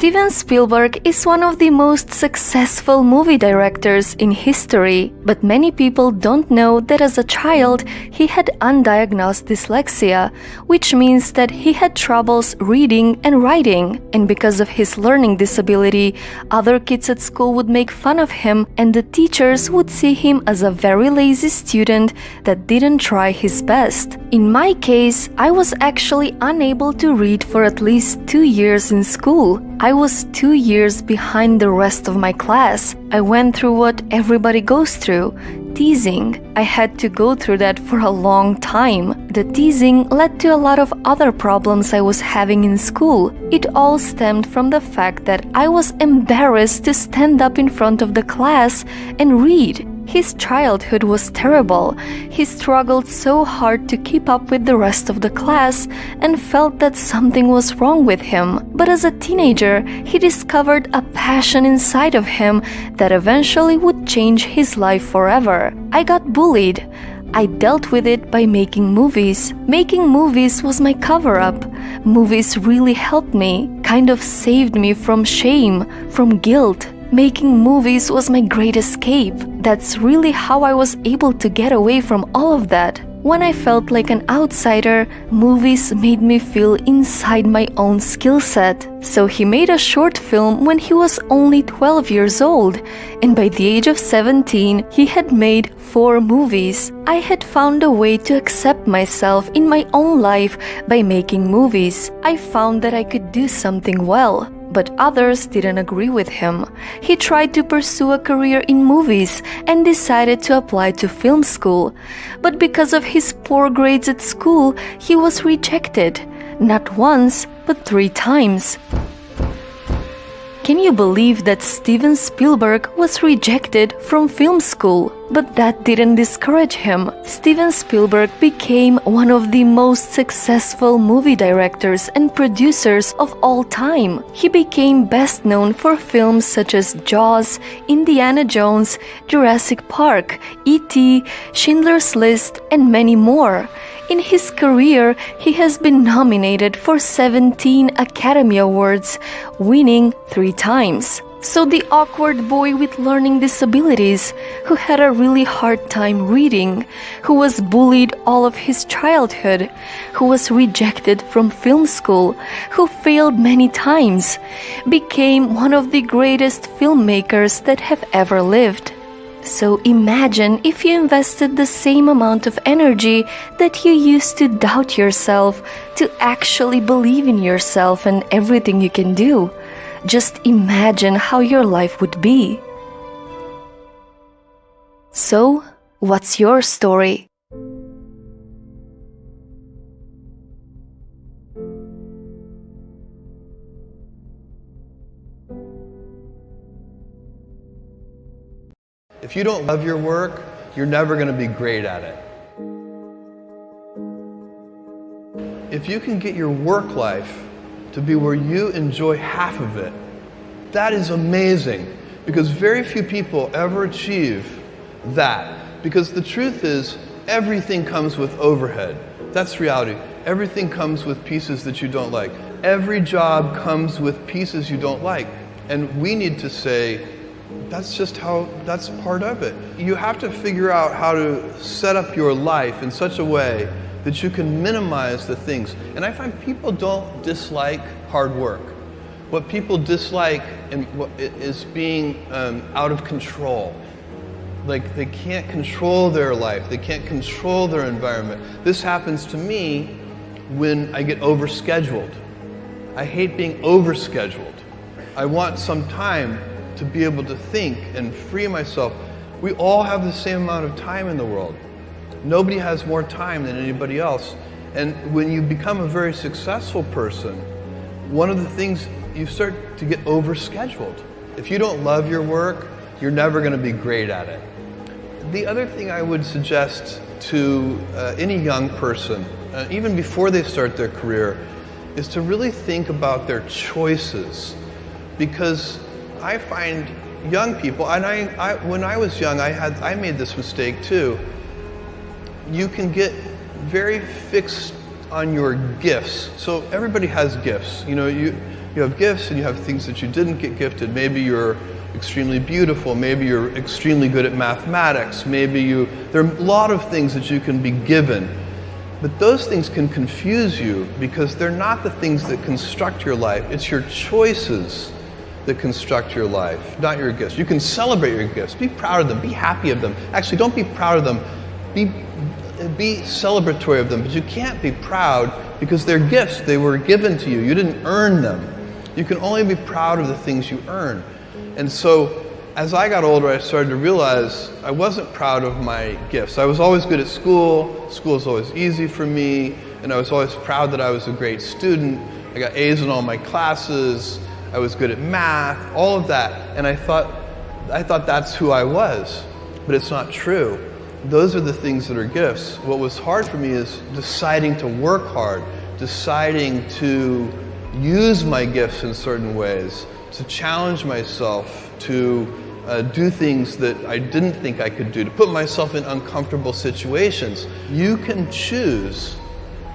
Steven Spielberg is one of the most successful movie directors in history, but many people don't know that as a child he had undiagnosed dyslexia, which means that he had troubles reading and writing, and because of his learning disability, other kids at school would make fun of him and the teachers would see him as a very lazy student that didn't try his best. In my case, I was actually unable to read for at least 2 years in school. I was 2 years behind the rest of my class. I went through what everybody goes through, teasing. I had to go through that for a long time. The teasing led to a lot of other problems I was having in school. It all stemmed from the fact that I was embarrassed to stand up in front of the class and read. His childhood was terrible. He struggled so hard to keep up with the rest of the class and felt that something was wrong with him. But as a teenager, he discovered a passion inside of him that eventually would change his life forever. I got bullied. I dealt with it by making movies. Making movies was my cover-up. Movies really helped me, kind of saved me from shame, from guilt. Making movies was my great escape. That's really how I was able to get away from all of that. When I felt like an outsider, movies made me feel inside my own skill set. So he made a short film when he was only 12 years old, and by the age of 17, he had made 4 movies. I had found a way to accept myself in my own life by making movies. I found that I could do something well. But others didn't agree with him. He tried to pursue a career in movies and decided to apply to film school. But because of his poor grades at school, he was rejected. Not once, but 3 times. Can you believe that Steven Spielberg was rejected from film school? But that didn't discourage him. Steven Spielberg became one of the most successful movie directors and producers of all time. He became best known for films such as Jaws, Indiana Jones, Jurassic Park, E.T., Schindler's List, and many more. In his career, he has been nominated for 17 Academy Awards, winning 3 times. So the awkward boy with learning disabilities, who had a really hard time reading, who was bullied all of his childhood, who was rejected from film school, who failed many times, became one of the greatest filmmakers that have ever lived. So imagine if you invested the same amount of energy that you used to doubt yourself to actually believe in yourself and everything you can do. Just imagine how your life would be. So, what's your story? If you don't love your work, you're never going to be great at it. If you can get your work life to be where you enjoy half of it, that is amazing, because very few people ever achieve that. Because the truth is, everything comes with overhead. That's reality. Everything comes with pieces that you don't like. Every job comes with pieces you don't like. And we need to say, that's part of it. You have to figure out how to set up your life in such a way that you can minimize the things. And I find people don't dislike hard work. What people dislike is being out of control. Like they can't control their life. They can't control their environment. This happens to me when I get overscheduled. I hate being overscheduled. I want some time to be able to think and free myself. We all have the same amount of time in the world. Nobody has more time than anybody else. And when you become a very successful person, one of the things, you start to get overscheduled. If you don't love your work, you're never going to be great at it. The other thing I would suggest to any young person, even before they start their career, is to really think about their choices. Because I find young people, and when I was young, I made this mistake too. You can get very fixed on your gifts. So everybody has gifts. You know, You have gifts and you have things that you didn't get gifted. Maybe you're extremely beautiful. Maybe you're extremely good at mathematics. There are a lot of things that you can be given. But those things can confuse you because they're not the things that construct your life. It's your choices that construct your life, not your gifts. You can celebrate your gifts. Be proud of them. Be happy of them. Actually, don't be proud of them. Be celebratory of them. But you can't be proud because they're gifts. They were given to you. You didn't earn them. You can only be proud of the things you earn. And so, as I got older, I started to realize I wasn't proud of my gifts. I was always good at school. School was always easy for me. And I was always proud that I was a great student. I got A's in all my classes. I was good at math, all of that. And I thought that's who I was. But it's not true. Those are the things that are gifts. What was hard for me is deciding to work hard, deciding to use my gifts in certain ways, to challenge myself, to do things that I didn't think I could do, to put myself in uncomfortable situations. You can choose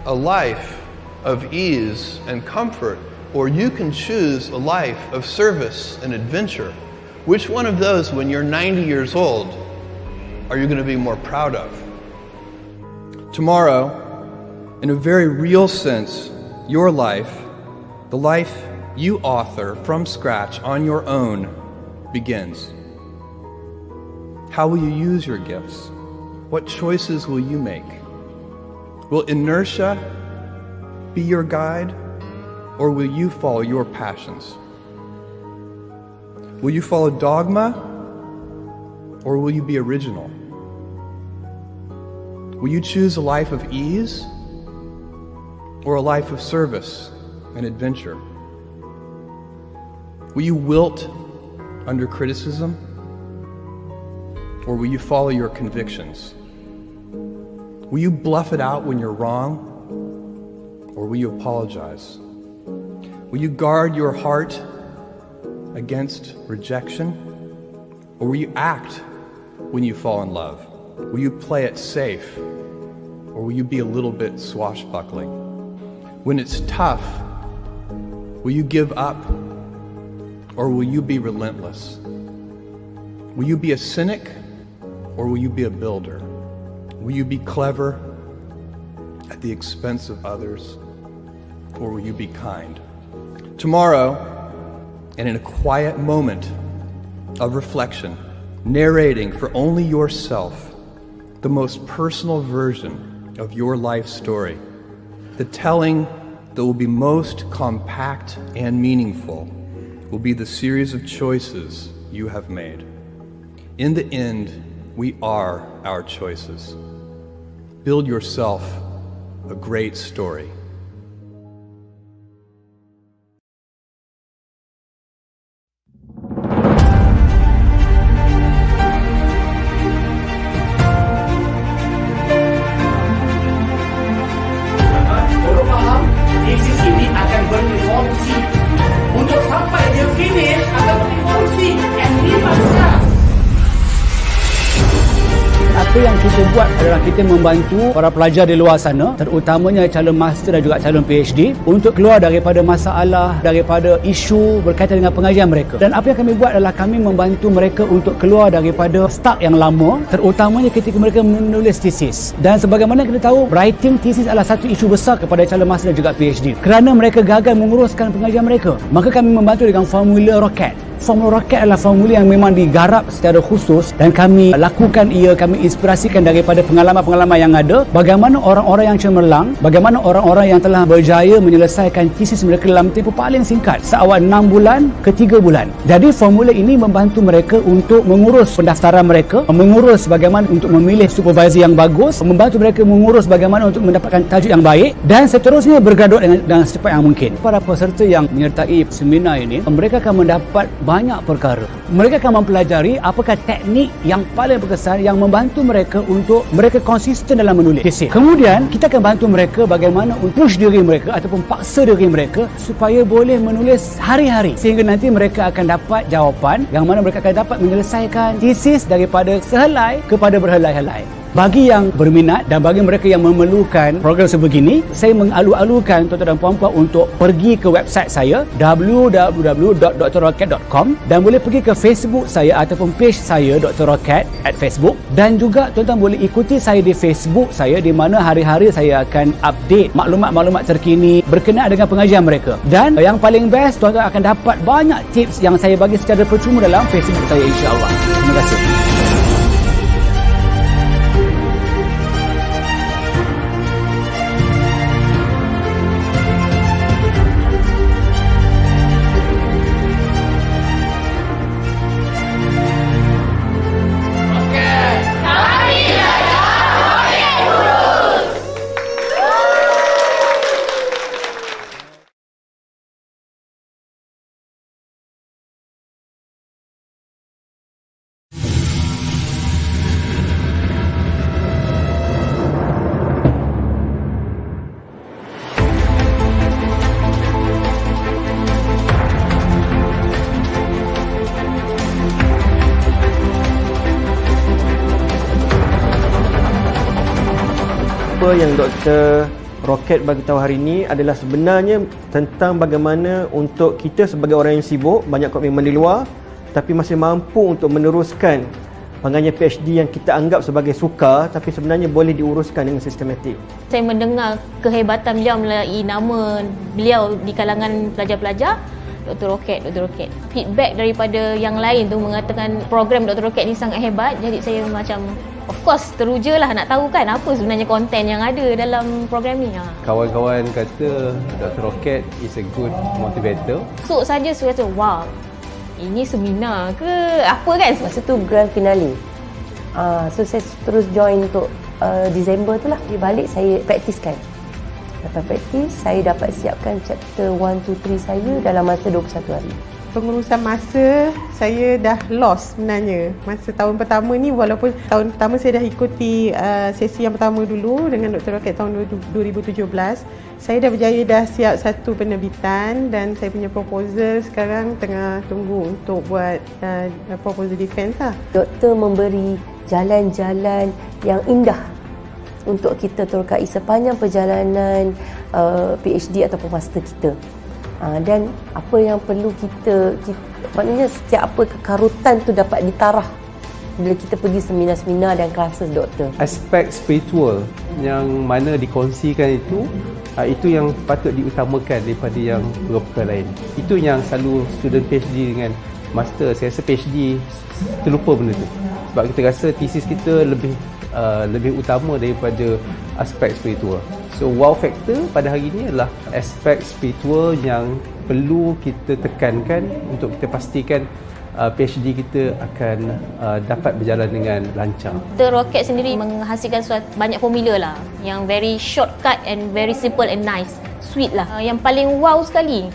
a life of ease and comfort, or you can choose a life of service and adventure. Which one of those, when you're 90 years old, are you going to be more proud of? Tomorrow, in a very real sense, your life, the life you author from scratch on your own, begins. How will you use your gifts? What choices will you make? Will inertia be your guide, or will you follow your passions? Will you follow dogma, or will you be original? Will you choose a life of ease, or a life of service and adventure? Will you wilt under criticism, or will you follow your convictions? Will you bluff it out when you're wrong, or will you apologize? Will you guard your heart against rejection, or will you act when you fall in love? Will you play it safe, or will you be a little bit swashbuckling? When it's tough, will you give up, or will you be relentless? Will you be a cynic, or will you be a builder? Will you be clever at the expense of others, or will you be kind? Tomorrow, and in a quiet moment of reflection, narrating for only yourself the most personal version of your life story, the telling that will be most compact and meaningful will be the series of choices you have made. In the end, we are our choices. Build yourself a great story. Apa yang kita buat adalah kita membantu para pelajar di luar sana, terutamanya calon master dan juga calon PhD, untuk keluar daripada masalah, daripada isu berkaitan dengan pengajian mereka. Dan apa yang kami buat adalah kami membantu mereka untuk keluar daripada stuck yang lama, terutamanya ketika mereka menulis tesis. Dan sebagaimana kita tahu, writing tesis adalah satu isu besar kepada calon master dan juga PhD. Kerana mereka gagal menguruskan pengajian mereka, maka kami membantu dengan formula roket. Formula roket adalah formula yang memang digarap secara khusus dan kami lakukan ia, kami inspirasikan daripada pengalaman-pengalaman yang ada, bagaimana orang-orang yang cemerlang, bagaimana orang-orang yang telah berjaya menyelesaikan tesis mereka dalam tempoh paling singkat, seawal 6 bulan ke 3 bulan. Jadi formula ini membantu mereka untuk mengurus pendaftaran mereka, mengurus bagaimana untuk memilih supervisor yang bagus, membantu mereka mengurus bagaimana untuk mendapatkan tajuk yang baik, dan seterusnya bergraduat dengan secepat yang mungkin. Para peserta yang menyertai seminar ini, mereka akan mendapat banyak perkara. Mereka akan mempelajari apakah teknik yang paling berkesan yang membantu mereka untuk mereka konsisten dalam menulis tesis. Kemudian kita akan bantu mereka bagaimana untuk push diri mereka ataupun paksa diri mereka supaya boleh menulis hari-hari, sehingga nanti mereka akan dapat jawapan yang mana mereka akan dapat menyelesaikan tesis daripada sehelai kepada berhelai-helai. Bagi yang berminat dan bagi mereka yang memerlukan program sebegini, saya mengalu-alukan tuan-tuan dan puan-puan untuk pergi ke website saya www.drrocket.com dan boleh pergi ke Facebook saya ataupun page saya Dr. Rocket at Facebook, dan juga tuan-tuan boleh ikuti saya di Facebook saya di mana hari-hari saya akan update maklumat-maklumat terkini berkenaan dengan pengajian mereka. Dan yang paling best, tuan-tuan akan dapat banyak tips yang saya bagi secara percuma dalam Facebook saya, insya-Allah. Terima kasih. Apa yang Dr. Rocket bagi tahu hari ini adalah sebenarnya tentang bagaimana untuk kita sebagai orang yang sibuk, banyak komitmen di luar, tapi masih mampu untuk meneruskan pengajian PhD yang kita anggap sebagai sukar, tapi sebenarnya boleh diuruskan dengan sistematik. Saya mendengar kehebatan beliau melalui nama beliau di kalangan pelajar-pelajar, Dr. Rocket. Feedback daripada yang lain tu mengatakan program Dr. Rocket ni sangat hebat, jadi saya macam of course teruja lah nak tahu kan apa sebenarnya konten yang ada dalam program ni. Kawan-kawan kata Dr. Rocket is a good motivator. So saja saya rasa wow, ini seminar ke apa kan? Masa tu grand finale. So saya terus join untuk Disember tu lah. Di balik saya praktiskan. Lepas praktis, saya dapat siapkan chapter 1, 2, 3 saya dalam masa 21 hari. Pengurusan masa saya dah lost sebenarnya. Masa tahun pertama ni, walaupun tahun pertama saya dah ikuti sesi yang pertama dulu dengan Dr. Rocket tahun 2017, saya dah berjaya dah siap satu penerbitan dan saya punya proposal sekarang tengah tunggu untuk buat proposal defense lah. Doktor memberi jalan-jalan yang indah untuk kita terkai sepanjang perjalanan PhD ataupun master kita. Dan apa yang perlu kita maknanya setiap apa kekarutan tu dapat ditarah bila kita pergi seminar-seminar dan classes doktor. Aspek spiritual yang mana dikongsikan itu yang patut diutamakan daripada yang perkara lain. Itu yang selalu student PhD dengan master, saya rasa PhD terlupa benda tu. Sebab kita rasa thesis kita lebih utama daripada aspek spiritual. So wow factor pada hari ini adalah aspek spiritual yang perlu kita tekankan untuk kita pastikan PhD kita akan dapat berjalan dengan lancar. Dr. Rocket sendiri menghasilkan banyak formula lah yang very shortcut and very simple and nice, sweet lah. Yang paling wow sekali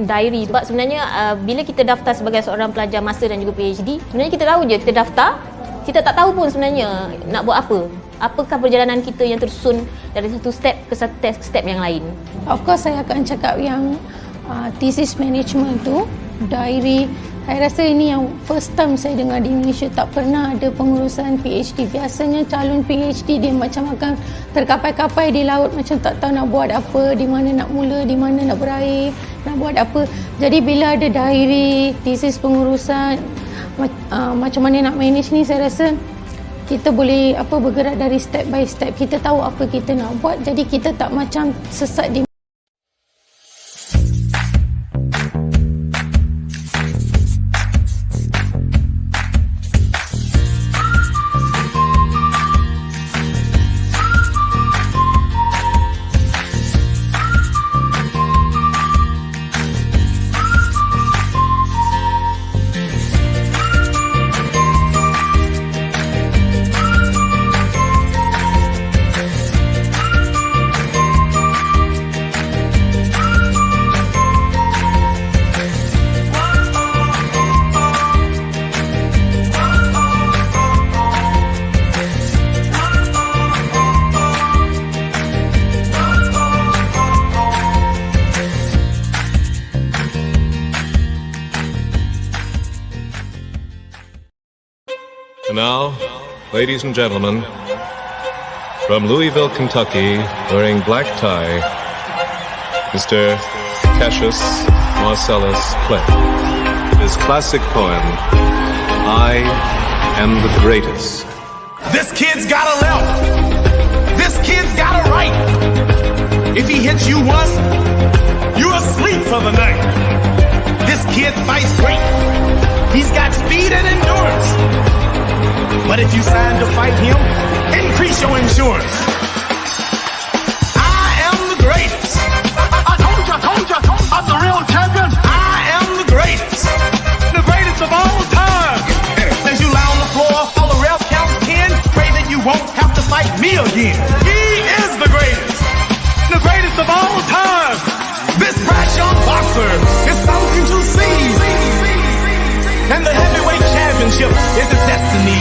diary. Sebab sebenarnya bila kita daftar sebagai seorang pelajar master dan juga PhD, sebenarnya kita tahu je kita daftar, kita tak tahu pun sebenarnya nak buat apa. Apakah perjalanan kita yang tersusun dari satu step ke satu step yang lain. Of course saya akan cakap yang thesis management tu, diary. Saya rasa ini yang first time saya dengar di Indonesia, tak pernah ada pengurusan PhD. Biasanya calon PhD dia macam akan terkapai-kapai di laut, macam tak tahu nak buat apa, di mana nak mula, di mana nak berakhir, nak buat apa. Jadi bila ada diary, thesis pengurusan, macam mana nak manage ni, saya rasa kita boleh bergerak dari step by step. Kita tahu apa kita nak buat, jadi kita tak macam sesat di And now, Ladies and gentlemen, from Louisville, Kentucky, wearing black tie, Mr. Cassius Marcellus Clay. His classic poem, I Am the Greatest. This kid's got a left. This kid's got a right. If he hits you once, you're asleep for the night. This kid fights great. He's got speed and endurance. But if you sign to fight him, increase your insurance. I am the greatest. I told you, I'm the real champion. I am the greatest. The greatest of all time. As you lie on the floor, all the ref counts 10. Pray that you won't have to fight me again. He is the greatest. The greatest of all time. This brash young boxer is something to see. And the heavyweight championship is his destiny.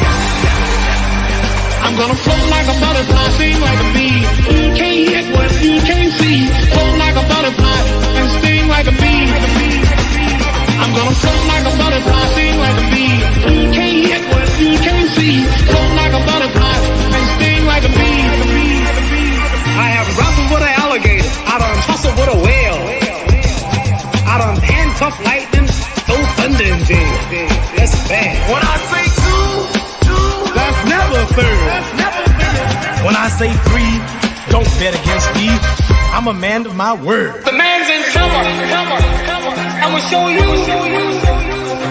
I'm gonna float like a butterfly, sting like a bee. You can't hit what you can't see. Float like a butterfly and sting like a bee. I'm gonna float like a butterfly, sting like a bee. You can't hit what you can't see. Float like a butterfly and sting like a bee. I have wrestled with an alligator. I done tussled with a whale. I done handcuffed lightning, throw thunder in jail. That's bad. When I say two, that's never third. When I say three, don't bet against me. I'm a man of my word. The man's in trouble. I'ma show you.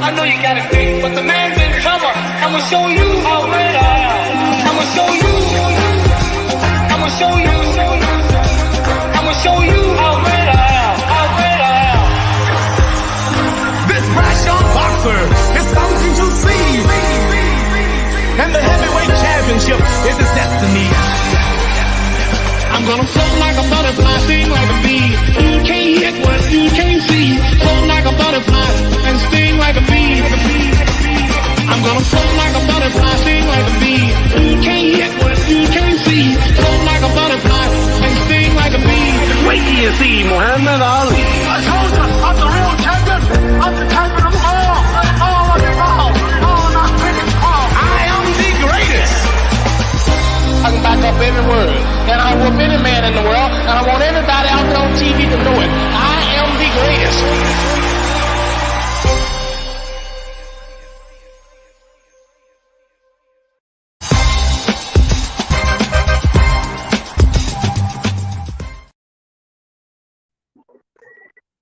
I know you got it big, but the man's in trouble. I'ma show you how great I am. I'ma show you. I'ma show you. I'ma show you how great I am. How great I am. This brash young boxer is something to see. And the heavyweight championship is his destiny. I'm gonna float like a butterfly, sting like a bee. You can't hit what you can't see. Float like a butterfly and sting like a bee. I'm gonna float like a butterfly, sting like a bee. You can't hit what you can't see. Float like a butterfly and sting like a bee. Wait till you see Muhammad Ali. I told you, I'm the real champion. I'm the champion of all. All of it all. All not finished. I am the greatest. I can back up every word. And I whoop any man in the world. And I want everybody out there on TV to know it. I am the greatest.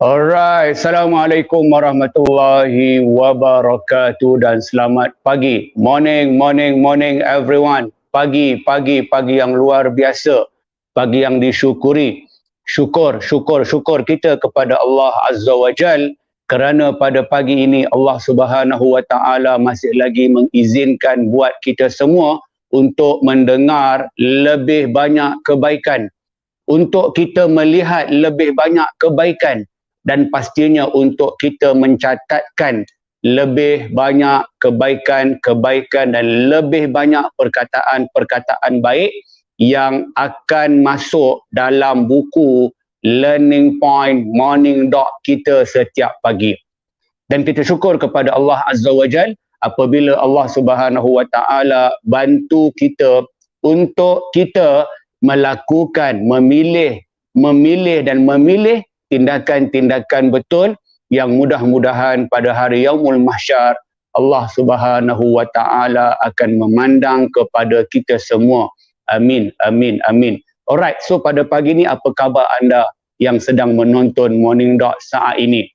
Alright, Assalamualaikum warahmatullahi wabarakatuh dan selamat pagi. Morning everyone. Pagi yang luar biasa. Pagi yang disyukuri. Syukur kita kepada Allah Azza wa Jal kerana pada pagi ini Allah Subhanahu wa Ta'ala masih lagi mengizinkan buat kita semua untuk mendengar lebih banyak kebaikan. Untuk kita melihat lebih banyak kebaikan. Dan pastinya untuk kita mencatatkan lebih banyak kebaikan dan lebih banyak perkataan baik yang akan masuk dalam buku Learning Point Morning Dot kita setiap pagi. Dan kita syukur kepada Allah Azza wa Jal apabila Allah Subhanahu wa Ta'ala bantu kita untuk kita melakukan, memilih tindakan-tindakan betul yang mudah-mudahan pada hari Yaumul Mahsyar Allah Subhanahu wa Ta'ala akan memandang kepada kita semua. Amin. Alright, so pada pagi ni apa khabar anda yang sedang menonton Morning Dot saat ini?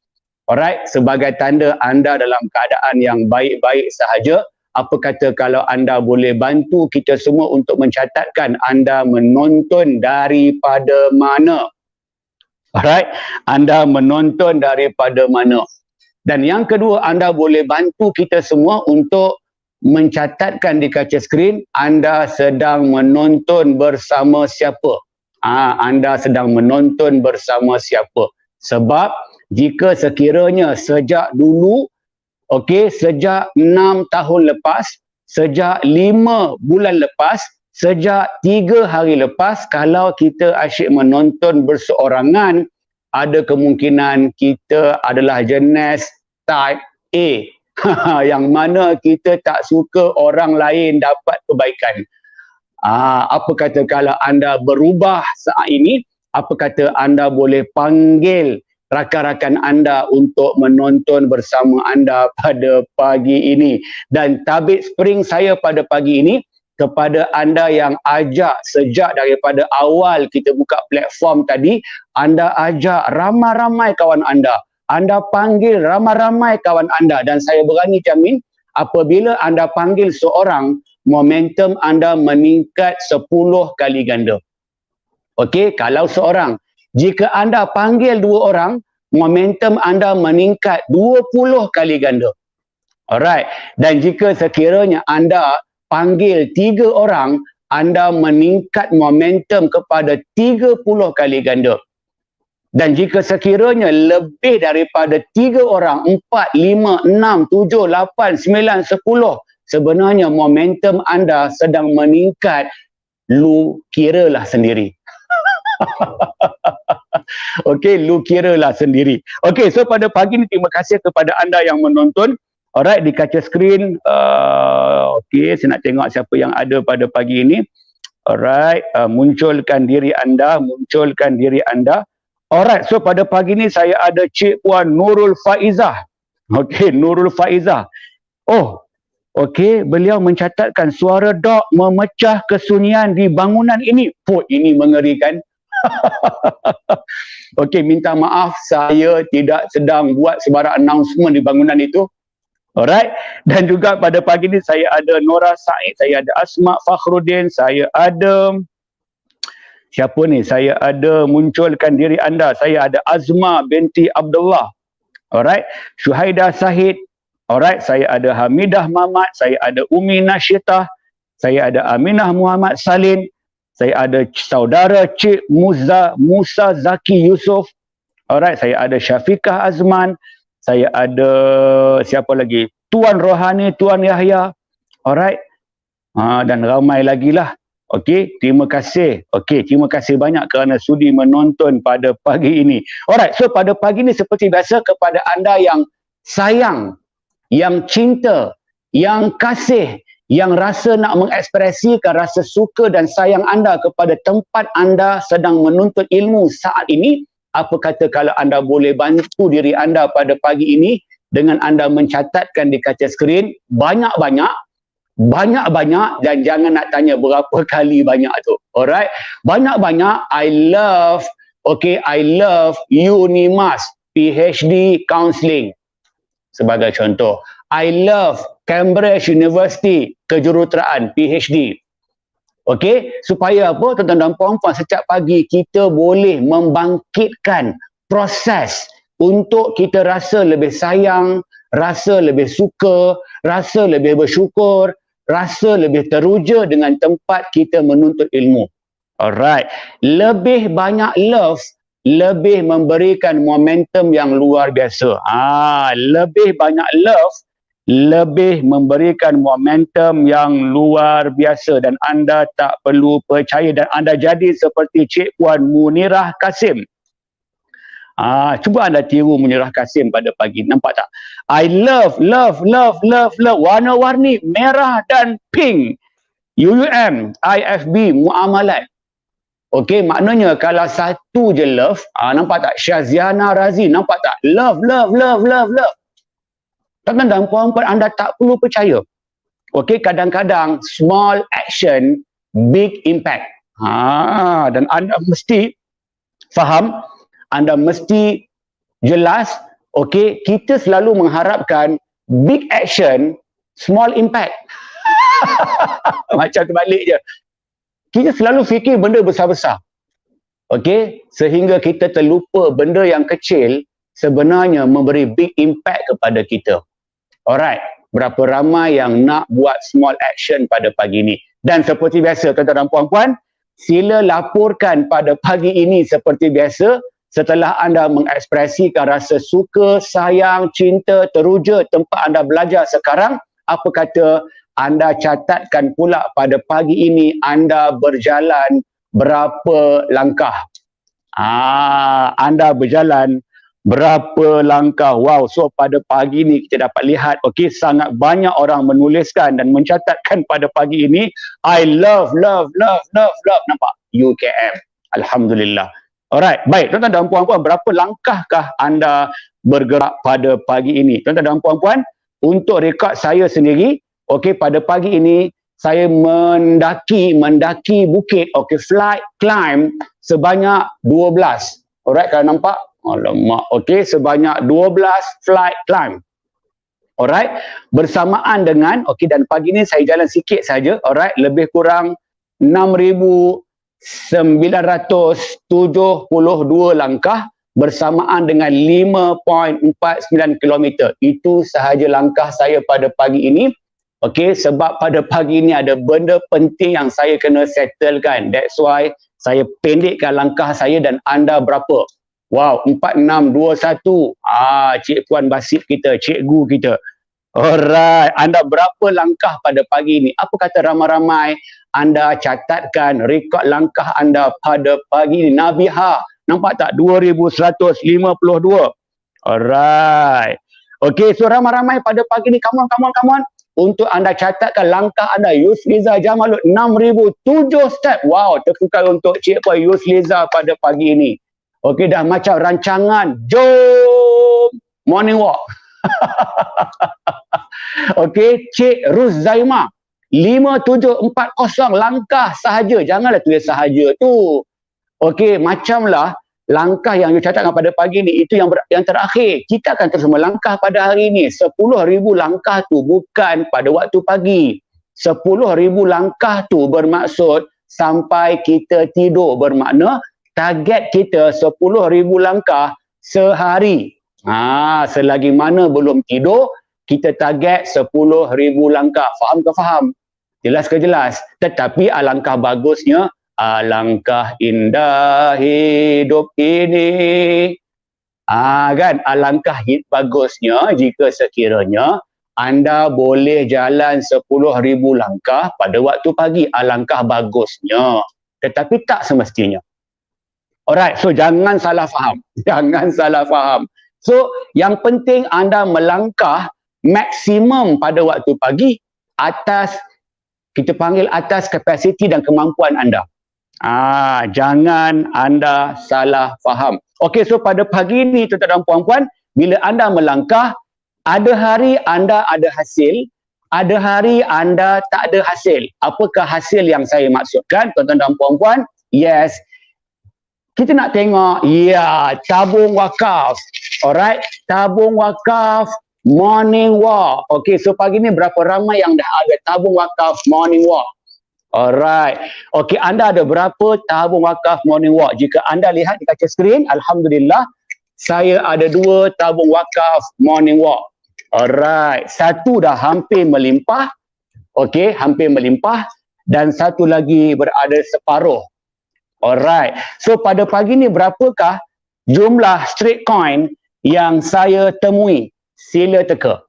Alright, sebagai tanda anda dalam keadaan yang baik-baik sahaja, apa kata kalau anda boleh bantu kita semua untuk mencatatkan anda menonton daripada mana? Alright, anda menonton daripada mana? Dan yang kedua, anda boleh bantu kita semua untuk mencatatkan di kaca skrin anda sedang menonton bersama siapa. Anda sedang menonton bersama siapa. Sebab jika sekiranya sejak dulu, sejak 6 tahun lepas, sejak 5 bulan lepas, sejak 3 hari lepas, kalau kita asyik menonton berseorangan, ada kemungkinan kita adalah jenis type A. Yang mana kita tak suka orang lain dapat kebaikan. Apa kata kalau anda berubah saat ini, apa kata anda boleh panggil rakan-rakan anda untuk menonton bersama anda pada pagi ini. Dan tabik spring saya pada pagi ini kepada anda yang ajak sejak daripada awal kita buka platform tadi, anda ajak ramai-ramai kawan anda panggil ramai-ramai kawan anda, dan saya berani jamin apabila anda panggil seorang, momentum anda meningkat 10 kali ganda. Okey, kalau seorang, jika anda panggil 2 orang, momentum anda meningkat 20 kali ganda. Alright, dan jika sekiranya anda panggil 3 orang, anda meningkat momentum kepada 30 kali ganda. Dan jika sekiranya lebih daripada 3 orang, 4, 5, 6, 7, 8, 9, 10, sebenarnya momentum anda sedang meningkat. Lu kiralah sendiri. Okey, lu kiralah sendiri. Okey, so pada pagi ni terima kasih kepada anda yang menonton. Alright, di kaca skrin. Okey, saya nak tengok siapa yang ada pada pagi ini. Alright, munculkan diri anda, Alright, so pada pagi ni saya ada Cik Puan Nurul Faizah. Okey, Nurul Faizah. Oh, okey, beliau mencatatkan suara dog memecah kesunyian di bangunan ini. Ini mengerikan. Okey, minta maaf saya tidak sedang buat sebarang announcement di bangunan itu. Alright, dan juga pada pagi ini saya ada Nora Said, saya ada Asma Fakhruddin, saya ada siapa ni? Saya ada munculkan diri anda. Saya ada Azma binti Abdullah. Alright, Syuhaida Sahid. Alright, saya ada Hamidah Mamat, saya ada Umi Nasyitah, saya ada Aminah Muhammad Salin, saya ada saudara Cik Musa Zaki Yusof. Alright, saya ada Syafiqah Azman, saya ada siapa lagi? Tuan Rohani, Tuan Yahya. Alright. Dan ramai lagi lah. Okey, terima kasih. Okey, terima kasih banyak kerana sudi menonton pada pagi ini. Alright, so pada pagi ini seperti biasa kepada anda yang sayang, yang cinta, yang kasih, yang rasa nak mengekspresikan rasa suka dan sayang anda kepada tempat anda sedang menuntut ilmu saat ini, apa kata kalau anda boleh bantu diri anda pada pagi ini dengan anda mencatatkan di kaca skrin banyak-banyak dan jangan nak tanya berapa kali banyak tu. Alright, banyak-banyak. I love Unimas PhD Counselling sebagai contoh. I love Cambridge University kejuruteraan PhD. Okey, supaya apa tuan-tuan dan puan-puan, setiap pagi kita boleh membangkitkan proses untuk kita rasa lebih sayang, rasa lebih suka, rasa lebih bersyukur, rasa lebih teruja dengan tempat kita menuntut ilmu. Alright, lebih banyak love, lebih memberikan momentum yang luar biasa. Lebih banyak love, lebih memberikan momentum yang luar biasa, dan anda tak perlu percaya dan anda jadi seperti Cik Puan Munirah Kasim. Cuba anda tiru Munirah Kasim pada pagi, nampak tak? I love warna-warni merah dan pink. UUM, IFB, muamalat. Okey, maknanya kalau satu je love, nampak tak? Syaziana Razi, nampak tak? Love. Tuan-tuan dan puan-puan, anda tak perlu percaya. Okey, kadang-kadang small action, big impact. Dan anda mesti faham, anda mesti jelas, okey, kita selalu mengharapkan big action, small impact. Macam terbalik je. Kita selalu fikir benda besar-besar. Okey, sehingga kita terlupa benda yang kecil sebenarnya memberi big impact kepada kita. Alright, berapa ramai yang nak buat small action pada pagi ini. Dan seperti biasa, tuan-tuan dan puan-puan, sila laporkan pada pagi ini seperti biasa. Setelah anda mengekspresikan rasa suka, sayang, cinta, teruja tempat anda belajar sekarang, apa kata anda catatkan pula pada pagi ini anda berjalan berapa langkah. Anda berjalan Berapa langkah. Wow, so pada pagi ni kita dapat lihat, okey, sangat banyak orang menuliskan dan mencatatkan pada pagi ini, I love. Nampak? UKM. Alhamdulillah. Alright, baik. Tuan-tuan dan puan-puan, berapa langkahkah anda bergerak pada pagi ini? Tuan-tuan dan puan-puan, untuk rekod saya sendiri, okey, pada pagi ini, saya mendaki bukit, okey, flight climb sebanyak 12. Alright, kalau nampak? Alamak, okey, sebanyak 12 flight climb. Alright, bersamaan dengan, okey, dan pagi ni saya jalan sikit saja, alright, lebih kurang 6,972 langkah bersamaan dengan 5.49 km. Itu sahaja langkah saya pada pagi ini. Okey, sebab pada pagi ini ada benda penting yang saya kena settlekan. That's why saya pendekkan langkah saya. Dan anda berapa? Wow, 4621. Cik Puan Basit kita, cikgu kita. Alright, anda berapa langkah pada pagi ini? Apa kata ramai-ramai anda catatkan rekod langkah anda pada pagi ini? Nabiha, nampak tak? 2152. Alright. Okey, so ramai-ramai pada pagi ini, come on. Untuk anda catatkan langkah anda. Yusliza Jamalud, 6,007 step. Wow, terpukai untuk Cik Puan Yusliza pada pagi ini. Okey, dah macam rancangan. Jom morning walk. Okey, Cik Ruz Zaima, 5,740 langkah sahaja. Janganlah tulis sahaja tu. Okey, macamlah langkah yang you catatkan pada pagi ni, itu yang terakhir. Kita akan terus melangkah pada hari ini. 10,000 langkah tu bukan pada waktu pagi. 10,000 langkah tu bermaksud sampai kita tidur. Bermakna target kita 10,000 langkah sehari. Selagi mana belum tidur, kita target 10,000 langkah. Faham ke faham? Jelas ke jelas? Tetapi alangkah bagusnya, alangkah indah hidup ini. Kan? Alangkah bagusnya jika sekiranya anda boleh jalan 10,000 langkah pada waktu pagi. Alangkah bagusnya. Tetapi tak semestinya. Alright, so jangan salah faham. Jangan salah faham. So, yang penting anda melangkah maksimum pada waktu pagi atas, kita panggil atas kapasiti dan kemampuan anda. Jangan anda salah faham. Okey, so pada pagi ini tuan-tuan dan puan-puan, bila anda melangkah, ada hari anda ada hasil, ada hari anda tak ada hasil. Apakah hasil yang saya maksudkan, tuan-tuan dan puan-puan? Yes, kita nak tengok, tabung wakaf. Alright, tabung wakaf, morning walk. Okey, so pagi ni berapa ramai yang dah ada tabung wakaf morning walk? Alright. Okey, anda ada berapa tabung wakaf morning walk? Jika anda lihat di kaca skrin, alhamdulillah, saya ada 2 tabung wakaf morning walk. Alright, satu dah hampir melimpah. Okey, hampir melimpah. Dan satu lagi berada separuh. Alright, so pada pagi ni berapakah jumlah straight coin yang saya temui? Sila teka.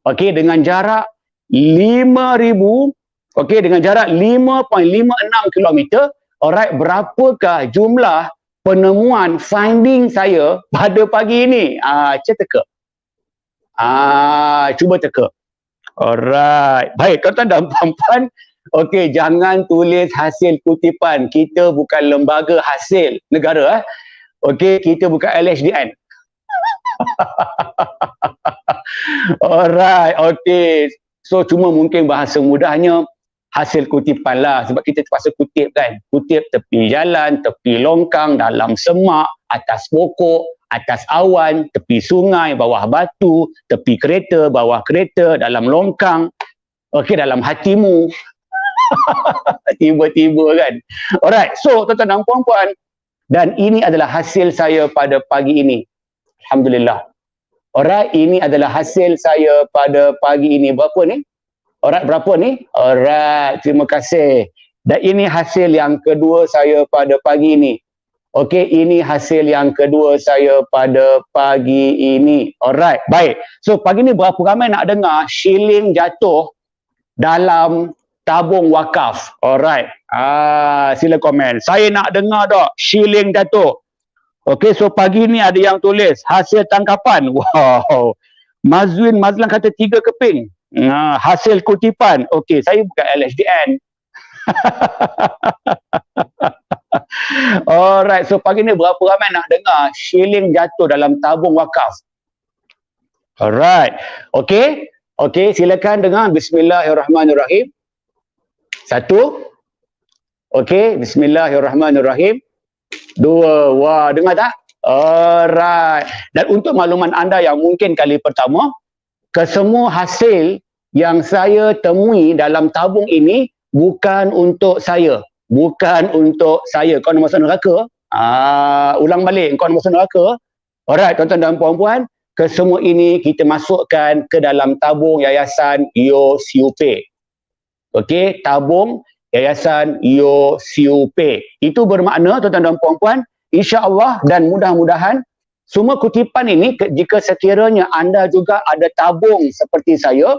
Okey, dengan jarak 5,000, okey, dengan jarak 5.56 km. Alright, berapakah jumlah penemuan finding saya pada pagi ini? Cuba teka. Cuba teka. Alright, baik tuan-tuan dan puan-puan. Okey, jangan tulis hasil kutipan. Kita bukan lembaga hasil negara. Okey, kita bukan LHDN. Alright, okey. So, cuma mungkin bahasa mudahnya hasil kutipan lah. Sebab kita terpaksa kutip kan. Kutip tepi jalan, tepi longkang, dalam semak, atas pokok, atas awan, tepi sungai, bawah batu, tepi kereta, bawah kereta, dalam longkang. Okey, dalam hatimu. Tiba-tiba kan. Alright, so tuan-tuan dan puan-puan, dan ini adalah hasil saya pada pagi ini. Alhamdulillah. Alright, ini adalah hasil saya pada pagi ini. Berapa ni? Alright, berapa ni? Alright, terima kasih. Dan ini hasil yang kedua saya pada pagi ini. Okey, ini hasil yang kedua saya pada pagi ini. Alright, baik. So pagi ni berapa ramai nak dengar shilling jatuh dalam tabung wakaf? Alright. Sila komen. Saya nak dengar tak shilling jatuh. Okey, so pagi ni ada yang tulis hasil tangkapan. Wow. Mazwin Mazlan kata 3 keping. Hasil kutipan. Okey, saya bukan LHDN. Alright, so pagi ni berapa ramai nak dengar shilling jatuh dalam tabung wakaf? Alright. Okey. Okey, silakan dengar. Bismillahirrahmanirrahim. 1. Okey, bismillahirrahmanirrahim. 2. Wah, dengar tak? Alright. Dan untuk makluman anda yang mungkin kali pertama, kesemua hasil yang saya temui dalam tabung ini bukan untuk saya. Bukan untuk saya. Kau nak masuk neraka? Ulang balik. Kau nak masuk neraka? Alright, tuan-tuan dan puan-puan, kesemua ini kita masukkan ke dalam tabung Yayasan Yo Siu Pei. Okey, tabung Yayasan Yo Siu Pei. Itu bermakna, tuan-tuan dan puan-puan, insya-Allah dan mudah-mudahan semua kutipan ini, jika sekiranya anda juga ada tabung seperti saya,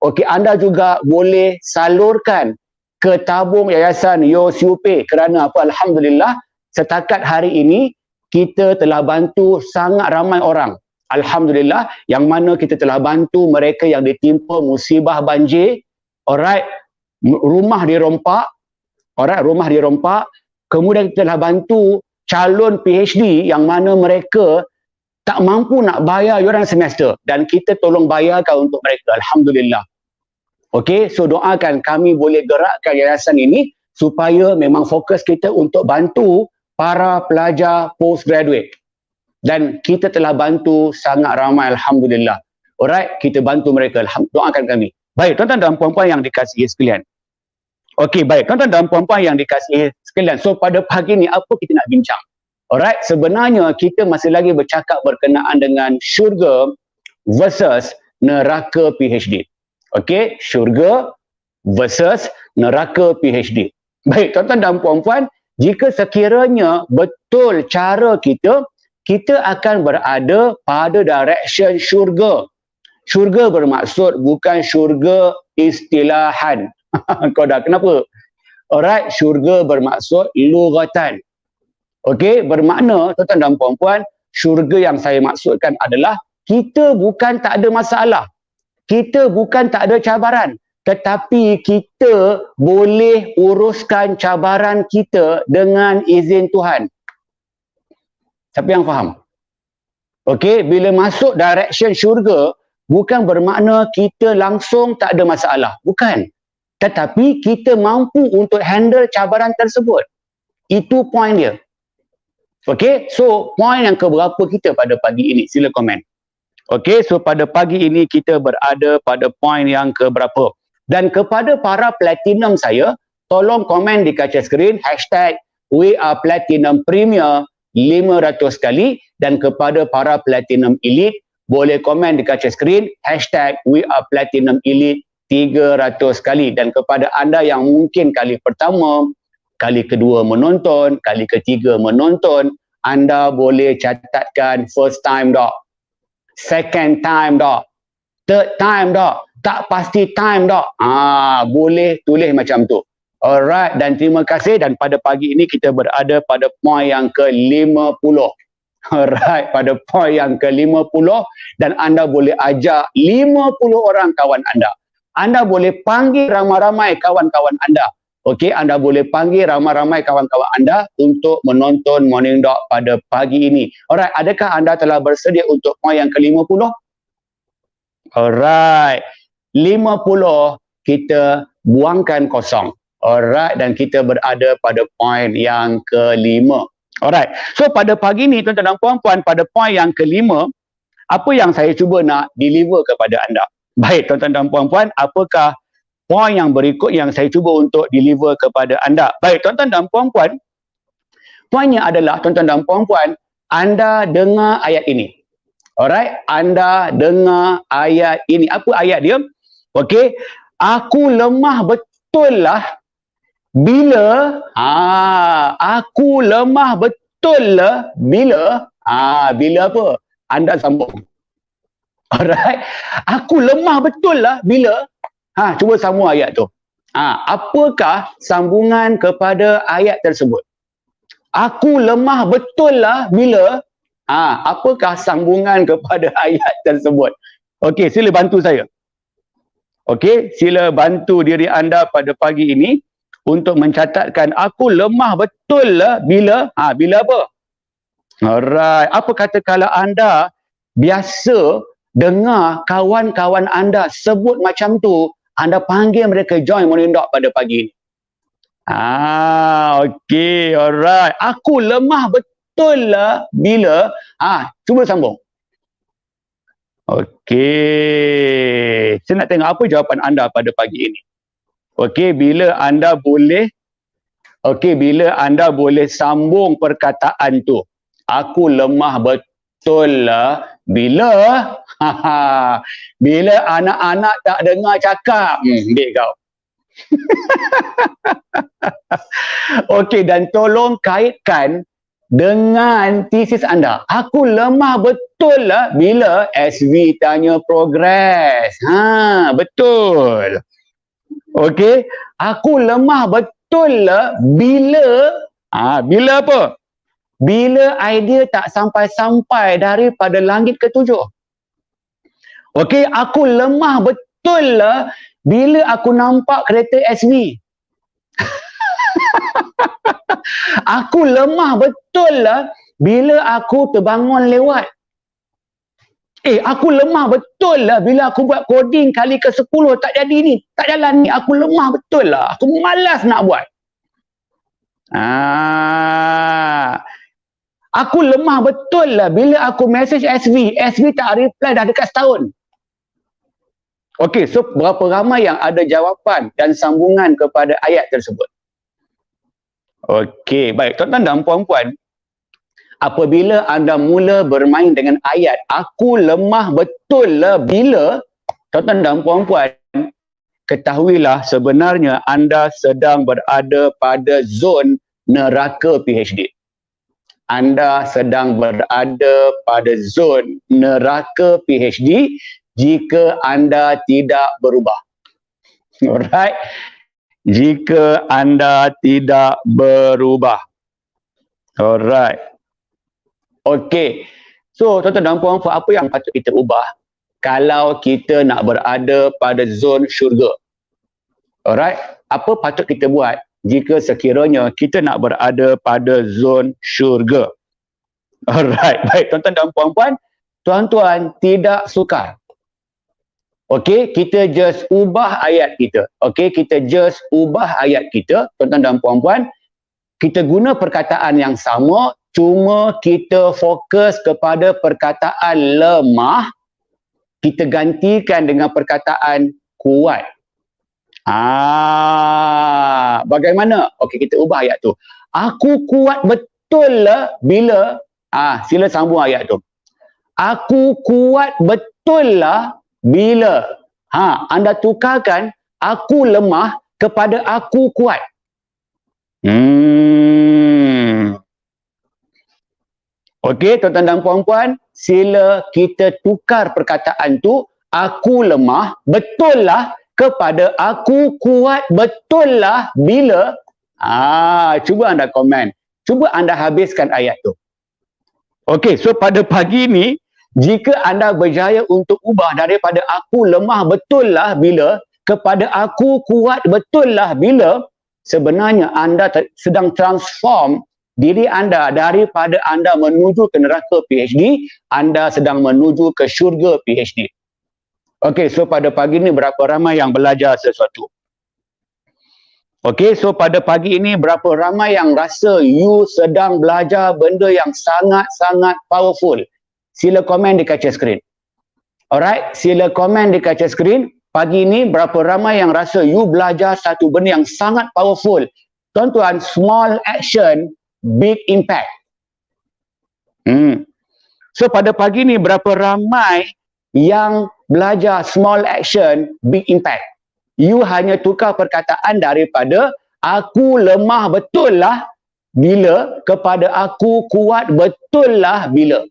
okey, anda juga boleh salurkan ke tabung Yayasan Yo Siu Pei. Kerana apa? Alhamdulillah, setakat hari ini kita telah bantu sangat ramai orang. Alhamdulillah, yang mana kita telah bantu mereka yang ditimpa musibah banjir. Alright, rumah dirompak. Alright, rumah dirompak. Kemudian kita telah bantu calon PhD yang mana mereka tak mampu nak bayar yuran semester dan kita tolong bayarkan untuk mereka. Alhamdulillah. Okey, so doakan kami boleh gerakkan yayasan ini supaya memang fokus kita untuk bantu para pelajar postgraduate. Dan kita telah bantu sangat ramai, alhamdulillah. Alright, kita bantu mereka. Doakan kami. Baik, tuan-tuan dan puan-puan yang dikasihi sekalian. Okey, baik, tuan-tuan dan puan-puan yang dikasihi sekalian. So pada pagi ni apa kita nak bincang? Alright, sebenarnya kita masih lagi bercakap berkenaan dengan syurga versus neraka PhD. Okey, syurga versus neraka PhD. Baik, tuan-tuan dan puan-puan, jika sekiranya betul cara kita, kita akan berada pada direction syurga. Syurga bermaksud bukan syurga istilahan. Kau dah kenapa? Alright, syurga bermaksud lughatan. Okey, bermakna tuan-tuan dan puan-puan, syurga yang saya maksudkan adalah kita bukan tak ada masalah. Kita bukan tak ada cabaran, tetapi kita boleh uruskan cabaran kita dengan izin Tuhan. Siapa yang faham? Okey, bila masuk direction syurga, bukan bermakna kita langsung tak ada masalah. Bukan. Tetapi kita mampu untuk handle cabaran tersebut. Itu point dia. Okey, so point yang keberapa kita pada pagi ini? Sila komen. Okey, so pada pagi ini kita berada pada point yang keberapa? Dan kepada para platinum saya, tolong komen di kaca skrin #WeArePlatinumPremier 500 kali, dan kepada para platinum elite boleh komen di kaca skrin #WeArePlatinumElite 300 kali. Dan kepada anda yang mungkin kali pertama, kali kedua menonton, kali ketiga menonton, anda boleh catatkan first time dah, second time dah, third time dah, tak pasti time dah. Boleh tulis macam tu. Alright, dan terima kasih. Dan pada pagi ini kita berada pada point yang ke-50. Alright, pada point yang ke-50, dan anda boleh ajak 50 orang kawan anda. Anda boleh panggil ramai-ramai kawan-kawan anda. Okey, anda boleh panggil ramai-ramai kawan-kawan anda untuk menonton Morning Doc pada pagi ini. Alright, adakah anda telah bersedia untuk point yang ke-50? Alright, 50 kita buangkan kosong. Alright, dan kita berada pada point yang ke-5. Alright, so pada pagi ni tuan-tuan dan puan-puan, pada point yang ke-5, apa yang saya cuba nak deliver kepada anda? Baik, tuan-tuan dan puan-puan, apakah point yang berikut yang saya cuba untuk deliver kepada anda? Baik, tuan-tuan dan puan-puan, pointnya adalah, tuan-tuan dan puan-puan, anda dengar ayat ini. Alright, anda dengar ayat ini. Apa ayat dia? Okey, aku lemah betul lah bila aku lemah betul lah bila bila apa? Anda sambung. Alright, aku lemah betul lah bila cuba sambung ayat tu. Apakah sambungan kepada ayat tersebut? Aku lemah betul lah bila. Apakah sambungan kepada ayat tersebut? Okey, sila bantu saya. Okey, sila bantu diri anda pada pagi ini untuk mencatatkan aku lemah betul lah bila. Bila apa? Alright. Apa kata kalau anda biasa dengar kawan-kawan anda sebut macam tu, anda panggil mereka join Morning Doc pada pagi ini. Okey, alright. Aku lemah betul lah bila. Cuba sambung. Okey. Saya nak tengok apa jawapan anda pada pagi ini. Okey, bila anda boleh sambung perkataan tu. Aku lemah betul lah bila. Bila anak-anak tak dengar cakap. Dek kau. Okey, dan tolong kaitkan dengan tesis anda. Aku lemah betul lah bila SV tanya progress. Betul. Okey, aku lemah betul lah bila. Bila apa? Bila idea tak sampai-sampai daripada langit ketujuh. Okey, aku lemah betul lah bila aku nampak kereta SV. Aku lemah betul lah bila aku terbangun lewat. Aku lemah betul lah bila aku buat coding kali ke-10 tak jadi ni, tak jalan ni. Aku lemah betul lah. Aku malas nak buat. Aku lemah betul lah bila aku message SV. SV tak reply dah dekat setahun. Okey, so berapa ramai yang ada jawapan dan sambungan kepada ayat tersebut? Okey, baik. Tuan-tuan dan puan-puan, apabila anda mula bermain dengan ayat, aku lemah betul lah bila, tuan-tuan dan puan-puan, ketahuilah sebenarnya anda sedang berada pada zon neraka PhD. Anda sedang berada pada zon neraka PhD jika anda tidak berubah. Alright? Jika anda tidak berubah. Alright. Okey. So, tuan-tuan dan puan-puan, apa yang patut kita ubah kalau kita nak berada pada zon syurga? Alright. Apa patut kita buat jika sekiranya kita nak berada pada zon syurga? Alright. Baik, tuan-tuan dan puan-puan, tuan-tuan tidak sukar. Okey, kita just ubah ayat kita. Okey, kita just ubah ayat kita, tuan-tuan dan puan-puan. Kita guna perkataan yang sama, cuma kita fokus kepada perkataan lemah, kita gantikan dengan perkataan kuat. Bagaimana? Okey, kita ubah ayat tu. Aku kuat betul lah bila. Sila sambung ayat tu. Aku kuat betul lah bila. Anda tukarkan aku lemah kepada aku kuat. Okey, tuan-tuan dan puan-puan, sila kita tukar perkataan tu, aku lemah betul lah kepada aku kuat betul lah bila. Cuba anda komen. Cuba anda habiskan ayat tu. Okey, so pada pagi ni, jika anda berjaya untuk ubah daripada aku lemah betul lah bila kepada aku kuat betul lah bila, sebenarnya anda sedang transform diri anda daripada anda menuju ke neraka PhD, anda sedang menuju ke syurga PhD. Okey, so pada pagi ni berapa ramai yang belajar sesuatu? Okey, so pada pagi ini berapa ramai yang rasa you sedang belajar benda yang sangat-sangat powerful? Sila komen di kaca skrin. Alright, sila komen di kaca skrin. Pagi ini berapa ramai yang rasa you belajar satu benda yang sangat powerful? Tuan-tuan, small action, big impact. So pada pagi ini berapa ramai yang belajar small action, big impact? You hanya tukar perkataan daripada aku lemah betul lah bila kepada aku kuat betul lah bila.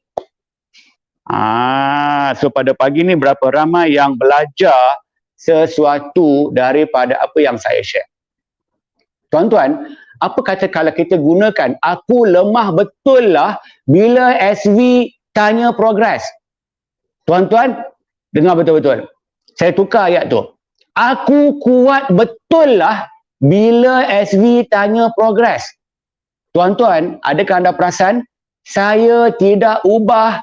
So pada pagi ni berapa ramai yang belajar sesuatu daripada apa yang saya share? Tuan-tuan, apa kata kalau kita gunakan aku lemah betul lah bila SV tanya progress. Tuan-tuan, dengar betul-betul. Saya tukar ayat tu. Aku kuat betul lah bila SV tanya progress. Tuan-tuan, adakah anda perasan? Saya tidak ubah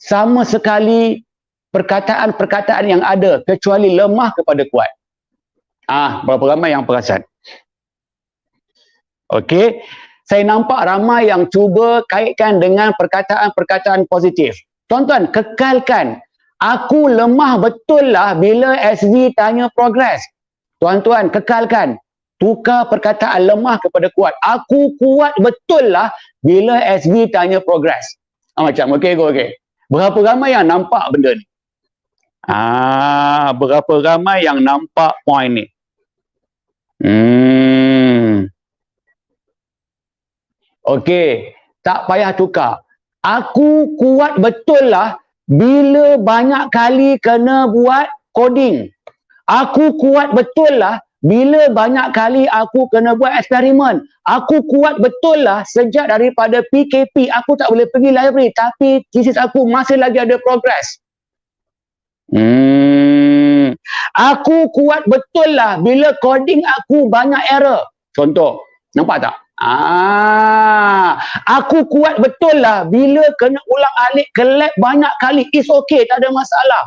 sama sekali perkataan-perkataan yang ada kecuali lemah kepada kuat. Berapa ramai yang perasan? Okey. Saya nampak ramai yang cuba kaitkan dengan perkataan-perkataan positif. Tuan-tuan, kekalkan. Aku lemah betul lah bila SV tanya progress. Tuan-tuan, kekalkan. Tukar perkataan lemah kepada kuat. Aku kuat betul lah bila SV tanya progress. Macam, okey. Berapa ramai yang nampak benda ni? Berapa ramai yang nampak point ni? Okey, tak payah tukar. Aku kuat betul lah bila banyak kali kena buat coding. Aku kuat betul lah bila banyak kali aku kena buat eksperimen. Aku kuat betul lah sejak daripada PKP aku tak boleh pergi library tapi thesis aku masih lagi ada progress. Aku kuat betul lah bila coding aku banyak error. Contoh, nampak tak? Aku kuat betul lah bila kena ulang alik ke lab banyak kali. It's okay, tak ada masalah.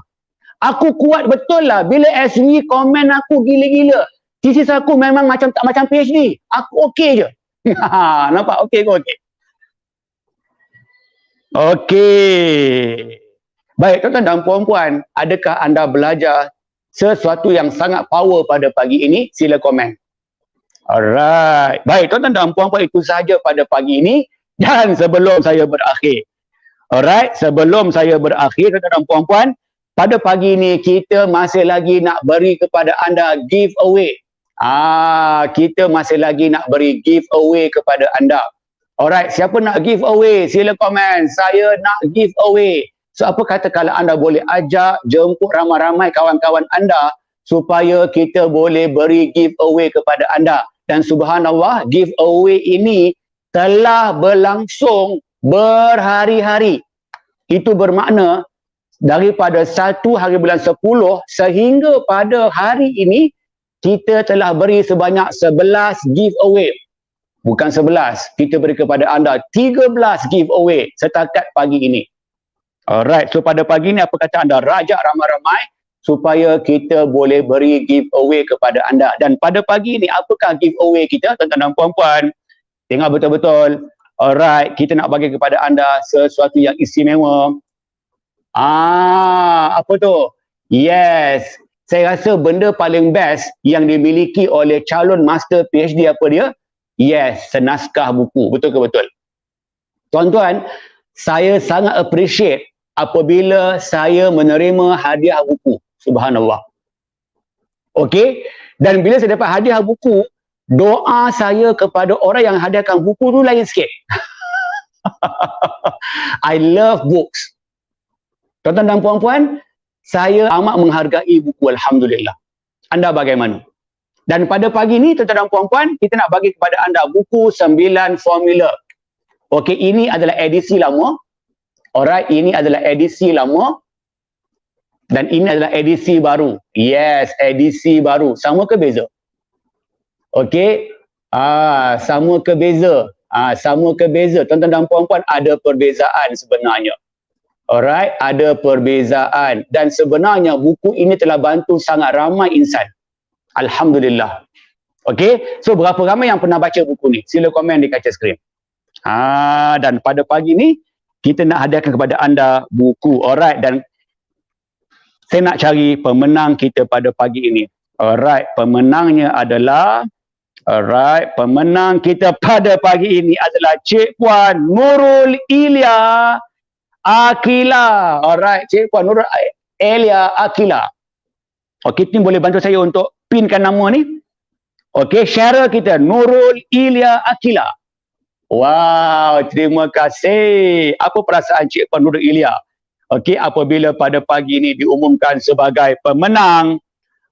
Aku kuat betul lah bila SV komen aku gila-gila. Thesis aku memang tak macam PhD. Aku okay je. Nampak? Okay. Baik, tuan-tuan dan puan-puan, adakah anda belajar sesuatu yang sangat power pada pagi ini? Sila komen. Alright. Baik, tuan-tuan dan puan-puan, itu sahaja pada pagi ini. Dan sebelum saya berakhir. Sebelum saya berakhir, tuan-tuan dan puan-puan, pada pagi ini kita masih lagi nak beri kepada anda giveaway. Kita masih lagi nak beri giveaway kepada anda. Alright, siapa nak giveaway? Sila komen. Saya nak giveaway. So, apa kata kalau anda boleh ajak, jemput ramai-ramai kawan-kawan anda supaya kita boleh beri giveaway kepada anda. Dan subhanallah, giveaway ini telah berlangsung berhari-hari. Itu bermakna daripada 1 hari bulan 10 sehingga pada hari ini kita telah beri sebanyak 11 giveaway. Bukan 11, kita beri kepada anda 13 giveaway setakat pagi ini. Alright, so pada pagi ini apa kata anda rajak ramai-ramai supaya kita boleh beri giveaway kepada anda. Dan pada pagi ini, apakah giveaway kita, tuan-tuan dan puan-puan? Dengar betul-betul. Alright, kita nak bagi kepada anda sesuatu yang istimewa. Apa tu? Yes, saya rasa benda paling best yang dimiliki oleh calon master PhD apa dia? Yes, senaskah buku. Betul ke betul? Tuan-tuan, saya sangat appreciate apabila saya menerima hadiah buku. Subhanallah. Okey, dan bila saya dapat hadiah buku, doa saya kepada orang yang hadiahkan buku tu lain sikit. I love books. Tuan-tuan dan puan-puan, saya amat menghargai buku, alhamdulillah. Anda bagaimana? Dan pada pagi ni, tuan-tuan dan puan-puan, kita nak bagi kepada anda buku 9 formula. Okey, ini adalah edisi lama. Alright, ini adalah edisi lama. Dan ini adalah edisi baru. Yes, edisi baru. Sama ke beza? Okey. Sama ke beza? Sama ke beza? Tuan-tuan dan puan-puan, ada perbezaan sebenarnya. Alright, ada perbezaan. Dan sebenarnya buku ini telah bantu sangat ramai insan. Alhamdulillah. Okey, so berapa ramai yang pernah baca buku ni? Sila komen di kaca skrin. Dan pada pagi ni, kita nak hadiahkan kepada anda buku. Alright, dan saya nak cari pemenang kita pada pagi ini. Alright, pemenangnya adalah pemenang kita pada pagi ini adalah Cik Puan Nurul Ilia Akila. Alright, Cik Puan Nurul Ilia Akila. Okey, tim boleh bantu saya untuk pinkan nama ni? Okey, share kita Nurul Ilia Akila. Wow, terima kasih. Apa perasaan Cik Puan Nurul Ilia? Okey, apabila pada pagi ini diumumkan sebagai pemenang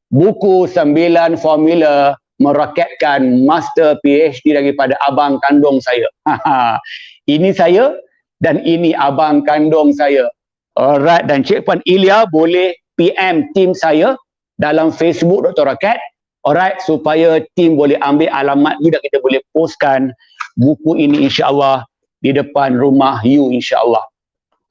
buku 9 formula meroketkan master PhD daripada abang kandung saya. Ini saya dan ini abang kandung saya. Alright, dan Cik Puan Ilya boleh PM tim saya dalam Facebook Dr. Rocket. Alright, supaya tim boleh ambil alamat you dan kita boleh postkan buku ini insya-Allah di depan rumah you insya-Allah.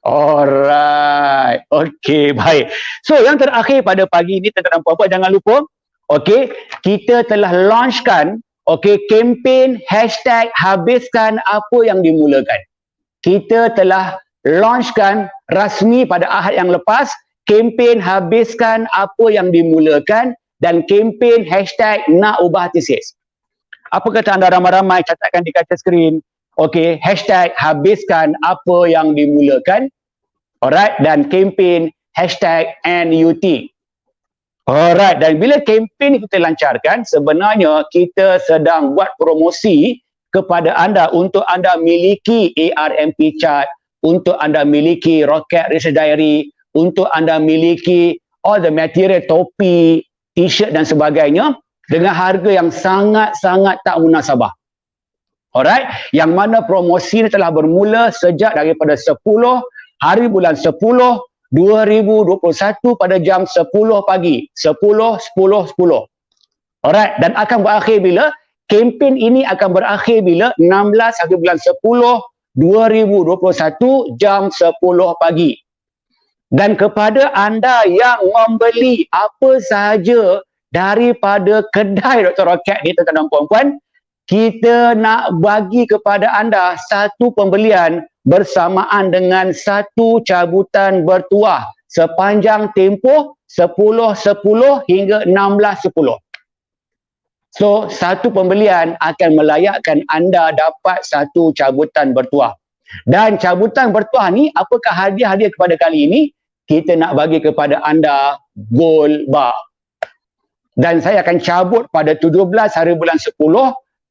Alright. Okey, baik. So, yang terakhir pada pagi ini, tuan-tuan dan puan-puan, jangan lupa, okey, kita telah launchkan, okey, kempen #habiskan apa yang dimulakan. Kita telah launchkan rasmi pada Ahad yang lepas, kempen habiskan apa yang dimulakan dan kempen #nak ubah tesis. Apa kata anda ramai-ramai catatkan di kaca skrin? Okey, #habiskan apa yang dimulakan. Alright, dan kempen #NUT. Alright, dan bila kempen kita lancarkan, sebenarnya kita sedang buat promosi kepada anda untuk anda miliki ARMP chart, untuk anda miliki Rocket Research Diary, untuk anda miliki all the material, topi, t-shirt dan sebagainya dengan harga yang sangat-sangat tak munasabah. Alright, yang mana promosi ini telah bermula sejak daripada 10 hari bulan 10 2021 pada jam 10 pagi. 10. Alright, dan akan berakhir bila? Kempen ini akan berakhir bila? 16 hari bulan 10 2021 jam 10 pagi. Dan kepada anda yang membeli apa sahaja daripada kedai Dr. Rocket ni, tuan-tuan dan puan-puan, kita nak bagi kepada anda satu pembelian bersamaan dengan satu cabutan bertuah sepanjang tempoh 10-10 hingga 16-10. So, satu pembelian akan melayakkan anda dapat satu cabutan bertuah. Dan cabutan bertuah ni, apakah hadiah-hadiah kepada kali ini? Kita nak bagi kepada anda gold bar. Dan saya akan cabut pada 17 hari bulan 10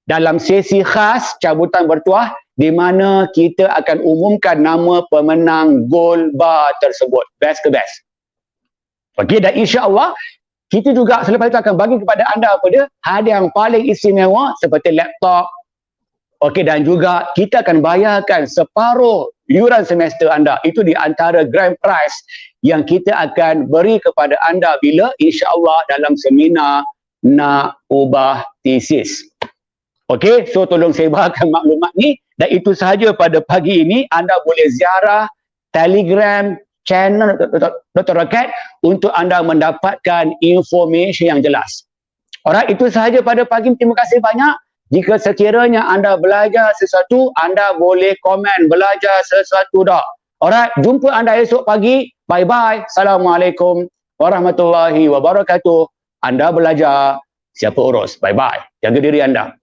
dalam sesi khas cabutan bertuah di mana kita akan umumkan nama pemenang gold bar tersebut. Best ke best. Okey, dan insya-Allah kita juga selepas itu akan bagi kepada anda apa dia? Hadiah yang paling istimewa seperti laptop. Okey, dan juga kita akan bayarkan separuh iuran semester anda. Itu di antara grand prize yang kita akan beri kepada anda bila insya-Allah dalam seminar nak ubah tesis. Okey, so tolong sebarkan maklumat ni dan itu sahaja pada pagi ini. Anda boleh ziarah Telegram channel Dr. Rocket untuk anda mendapatkan informasi yang jelas. Alright, itu sahaja pada pagi ini. Terima kasih banyak. Jika sekiranya anda belajar sesuatu, anda boleh komen belajar sesuatu dah. Alright, jumpa anda esok pagi. Bye-bye. Assalamualaikum warahmatullahi wabarakatuh. Anda belajar, siapa urus. Bye-bye. Jaga diri anda.